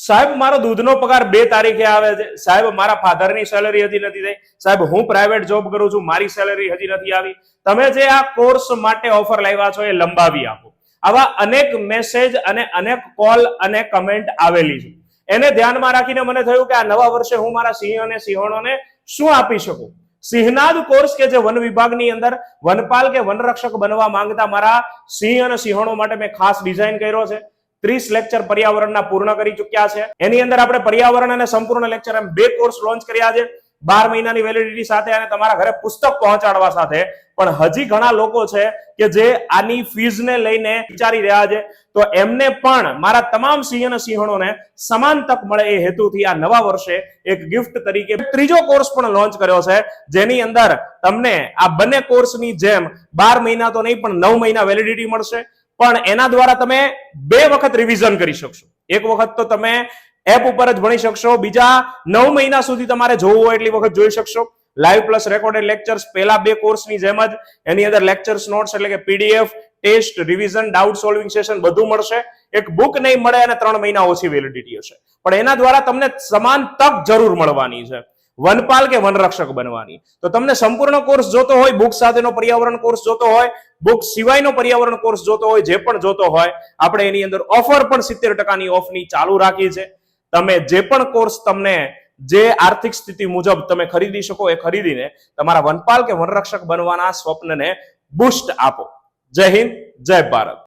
સાહેબ મારો દૂધનો પગાર 2 તારીખે આવે છે, સાહેબ મારા ફાધરની સેલરી હજી નથી થઈ, સાહેબ હું પ્રાઇવેટ જોબ કરું છું, મારી સેલરી હજી નથી આવી. તમે જે આ કોર્સ માટે ઓફર લાવ્યા છો એ લંબાવી આપો. આવા અનેક મેસેજ અને અનેક કોલ અને કમેન્ટ આવેલી છે. એને ધ્યાનમાં રાખીને મને થયું કે આ નવા વર્ષે હું મારા સિંહ અને સિંહણોને શું આપી શકું. સિંહનાદ કોર્સ કે જે વન વિભાગની અંદર વનપાલ કે વનરક્ષક બનવા માંગતા મારા સિંહ અને સિંહણો માટે મેં ખાસ ડિઝાઇન કર્યો છે. 30 લેક્ચર પર્યાવરણના પૂર્ણ કરી ચૂક્યા છે. એની અંદર આપણે પર્યાવરણ અને સંપૂર્ણ લેક્ચર એમ 2 કોર્સ લોન્ચ કર્યા છે, 12 મહિનાની વેલિડિટી સાથે અને તમારા ઘરે પુસ્તક પહોંચાડવા સાથે. પણ હજી ઘણા લોકો છે કે જે આની ફીઝને લઈને વિચારી રહ્યા છે, તો એમને પણ મારા તમામ સિંહ અને સિંહણોને સમાન તક મળે એ હેતુથી આ નવા વર્ષે એક ગિફ્ટ તરીકે 3જો કોર્સ પણ લોન્ચ કર્યો છે, જેની અંદર તમને આ બંને કોર્સની જેમ 12 મહિના તો નહીં પણ 9 મહિના વેલિડિટી મળશે. પણ એના દ્વારા તમે 2 વખત રિવિઝન કરી શકશો. એક વખત તો તમે એપ ઉપર જ ભણી શકશો, બીજા 9 મહિના સુધી તમારે જોવું હોય એટલી વખત જોઈ શકશો. લાઈવ પ્લસ રેકોર્ડેડ લેક્ચર્સ પેલા 2 કોર્સની જેમ જ એની અંદર લેક્ચર્સ નોટ્સ એટલે કે PDF, test, revision, doubt solving session બધું મળશે. એક બુક નહીં મળે અને 3 મહિના ઓછી વેલિડિટી હશે, પણ એના દ્વારા તમને સમાન તક જરૂર મળવાની છે વનપાલ કે વનરક્ષક બનવાની. તો તમને સંપૂર્ણ કોર્સ જોતો હોય, બુક સાથેનો પર્યાવરણ કોર્સ જોતો હોય, બુક સિવાયનો પર્યાવરણ કોર્સ જોતો હોય, જે પણ જોતો હોય, આપણે એની અંદર ઓફર પણ 70% ઓફની ચાલુ રાખી છે. તમે જે પણ કોર્સ તમને જે આર્થિક સ્થિતિ મુજબ તમે ખરીદી શકો એ ખરીદીને તમારા વનપાલ કે વનરક્ષક બનવાના સ્વપ્નને બુસ્ટ આપો. જય હિન્દ, જય ભારત.